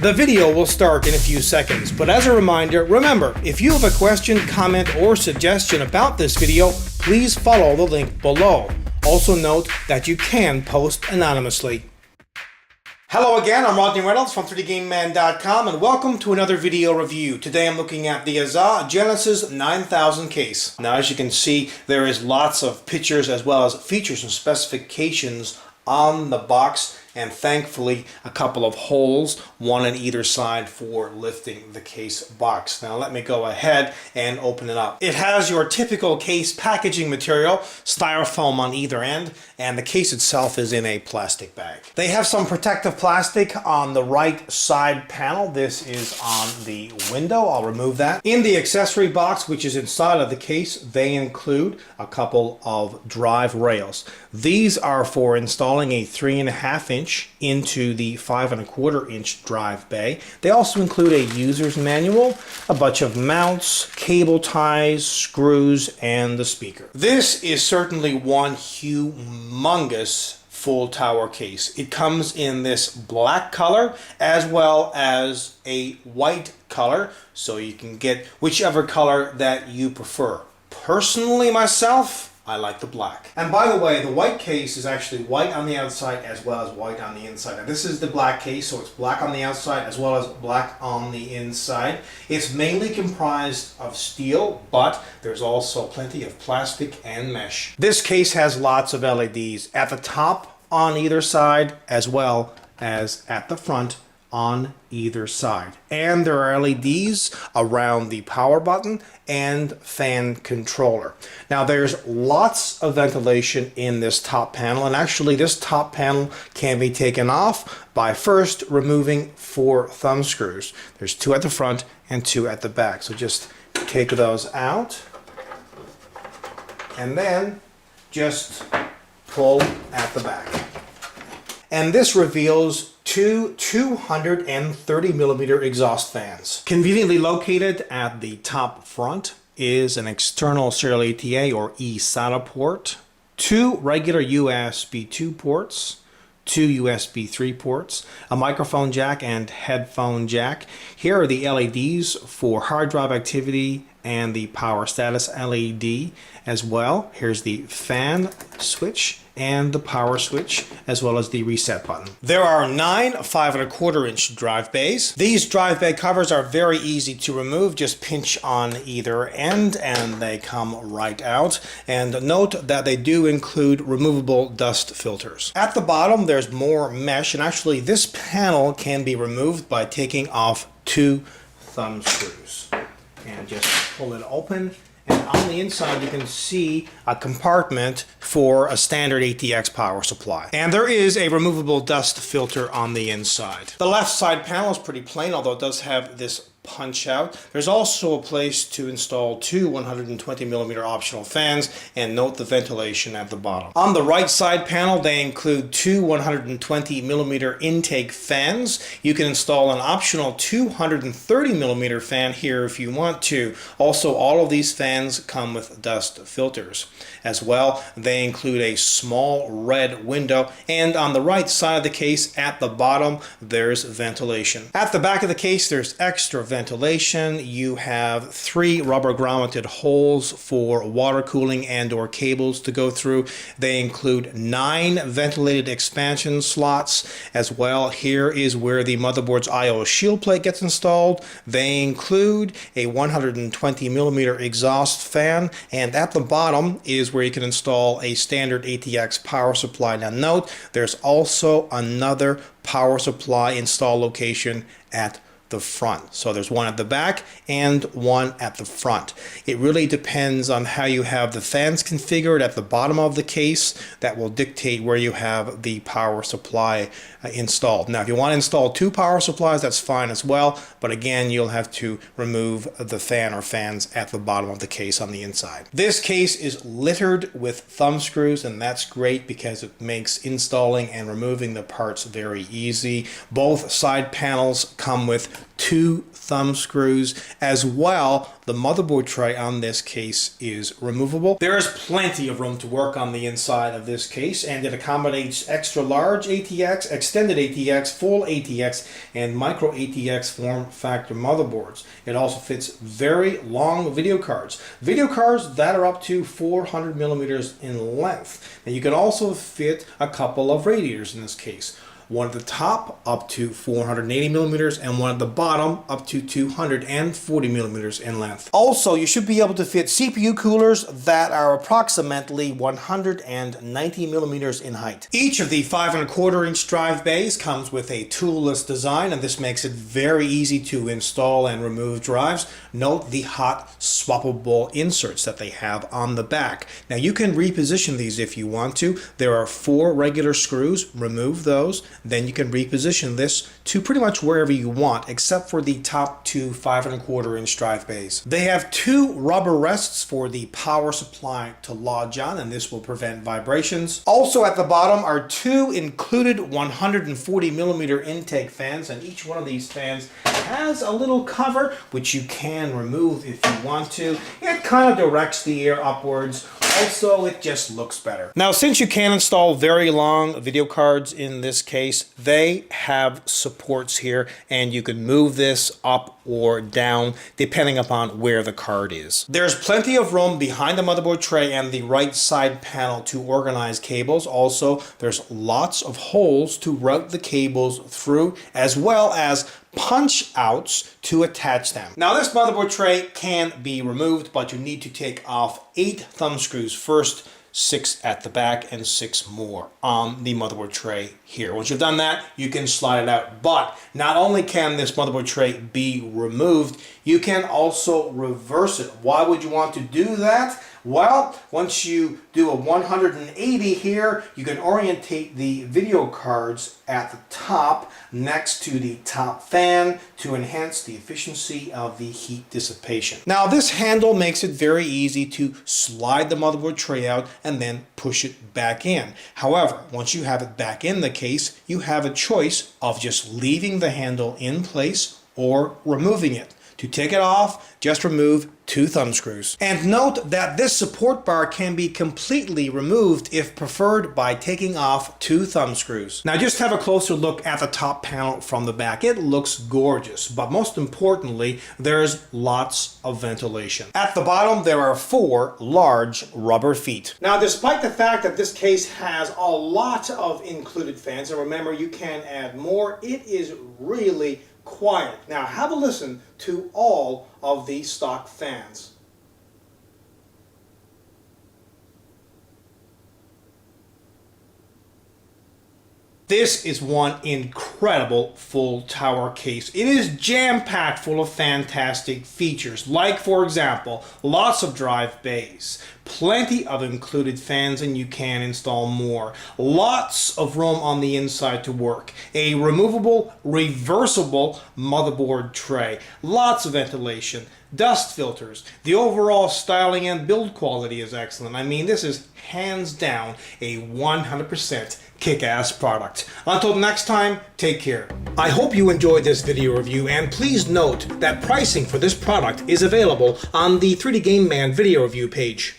The video will start in a few seconds, but as a reminder, remember, if you have a question, comment, or suggestion about this video, please follow the link below. Also note that you can post anonymously. Hello again, I'm Rodney Reynolds from 3dgameman.com and welcome to another video review. Today I'm looking at the Azza Genesis 9000 case. Now as you can see, there is lots of pictures as well as features and specifications on the box, and thankfully a couple of holes, one on either side for lifting the case box. Now let me go ahead and open it up. It has your typical case packaging material, styrofoam on either end, and the case itself is in a plastic bag. They have some protective plastic on the right side panel. This is on the window. I'll remove that. In the accessory box, which is inside of the case, they include a couple of drive rails. These are for installing a 3.5-inch into the 5.25-inch drive bay. They also include a user's manual, a bunch of mounts, cable ties, screws, and the speaker. This is certainly one humongous full tower case. It comes in this black color as well as a white color, so you can get whichever color that you prefer. Personally, myself, I like the black. And by the way, the white case is actually white on the outside as well as white on the inside. Now this is the black case, so it's black on the outside as well as black on the inside. It's mainly comprised of steel, but there's also plenty of plastic and mesh. This case has lots of LEDs at the top on either side as well as at the front on either side. And there are LEDs around the power button and fan controller. Now there's lots of ventilation in this top panel, and actually this top panel can be taken off by first removing 4 thumb screws. There's 2 at the front and 2 at the back. So just take those out and then just pull at the back. And this reveals 2 230mm exhaust fans. Conveniently located at the top front is an external serial ATA or eSATA port, 2 regular USB 2 ports, 2 USB 3 ports, a microphone jack and headphone jack. Here are the LEDs for hard drive activity and the power status LED as well. Here's the fan switch and the power switch, as well as the reset button. There are 9 5.25-inch drive bays. These drive bay covers are very easy to remove. Just pinch on either end and they come right out. And note that they do include removable dust filters. At the bottom there's more mesh, and actually this panel can be removed by taking off 2 thumb screws. And just pull it open. And on the inside, you can see a compartment for a standard ATX power supply. And there is a removable dust filter on the inside. The left side panel is pretty plain, although it does have this punch out. There's also a place to install 2 120mm optional fans, and note the ventilation at the bottom. On the right side panel, they include 2 120mm intake fans. You can install an optional 230mm fan here if you want to. Also, all of these fans come with dust filters. As well, they include a small red window, and on the right side of the case at the bottom, there's ventilation. At the back of the case, there's extra ventilation. You have 3 rubber grommeted holes for water cooling and or cables to go through. They include 9 ventilated expansion slots as well. Here is where the motherboard's I/O shield plate gets installed. They include a 120mm exhaust fan, and at the bottom is where you can install a standard ATX power supply. Now note, there's also another power supply install location at the front. So there's one at the back and one at the front. It really depends on how you have the fans configured at the bottom of the case. That will dictate where you have the power supply installed. Now if you want to install 2 power supplies, that's fine as well, but again you'll have to remove the fan or fans at the bottom of the case on the inside. This case is littered with thumb screws, and that's great because it makes installing and removing the parts very easy. Both side panels come with with 2 thumb screws. As well, the motherboard tray on this case is removable. There is plenty of room to work on the inside of this case, and it accommodates extra large ATX, extended ATX, full ATX, and micro ATX form factor motherboards. It also fits very long video cards. Video cards that are up to 400 millimeters in length. And you can also fit a couple of radiators in this case. One at the top up to 480 millimeters and one at the bottom up to 240 millimeters in length. Also, you should be able to fit CPU coolers that are approximately 190 millimeters in height. Each of the 5¼ inch drive bays comes with a toolless design, and this makes it very easy to install and remove drives. Note the hot swappable inserts that they have on the back. Now you can reposition these if you want to. There are 4 regular screws. Remove those. Then you can reposition this to pretty much wherever you want, except for the top 2 5¼ inch drive bays. They have 2 rubber rests for the power supply to lodge on, and this will prevent vibrations. Also at the bottom are 2 included 140 millimeter intake fans, and each one of these fans has a little cover which you can remove if you want to. It kind of directs the air upwards. Also, it just looks better. Now, since you can install very long video cards in this case, they have supports here, and you can move this up or down depending upon where the card is. There's plenty of room behind the motherboard tray and the right side panel to organize cables. Also, there's lots of holes to route the cables through, as well as punch outs to attach them. Now, this motherboard tray can be removed, but you need to take off 8 thumb screws first, 6 at the back and 6 more on the motherboard tray here. Once you've done that, you can slide it out. But not only can this motherboard tray be removed, you can also reverse it. Why would you want to do that? Well, once you do a 180 here, you can orientate the video cards at the top next to the top fan to enhance the efficiency of the heat dissipation. Now, this handle makes it very easy to slide the motherboard tray out and then push it back in. However, once you have it back in the case, you have a choice of just leaving the handle in place or removing it. To take it off, just remove 2 thumb screws. And note that this support bar can be completely removed if preferred by taking off 2 thumb screws. Now just have a closer look at the top panel from the back. It looks gorgeous, but most importantly, there's lots of ventilation. At the bottom, there are 4 large rubber feet. Now, despite the fact that this case has a lot of included fans, and remember, you can add more, it is really quiet. Now have a listen to all of these stock fans. This is one incredible full tower case. It is jam-packed full of fantastic features, like, for example, lots of drive bays, plenty of included fans, and you can install more. Lots of room on the inside to work. A removable, reversible motherboard tray. Lots of ventilation. Dust filters. The overall styling and build quality is excellent. I mean, this is hands down a 100% kick-ass product. Until next time, take care. I hope you enjoyed this video review, and please note that pricing for this product is available on the 3D Game Man video review page.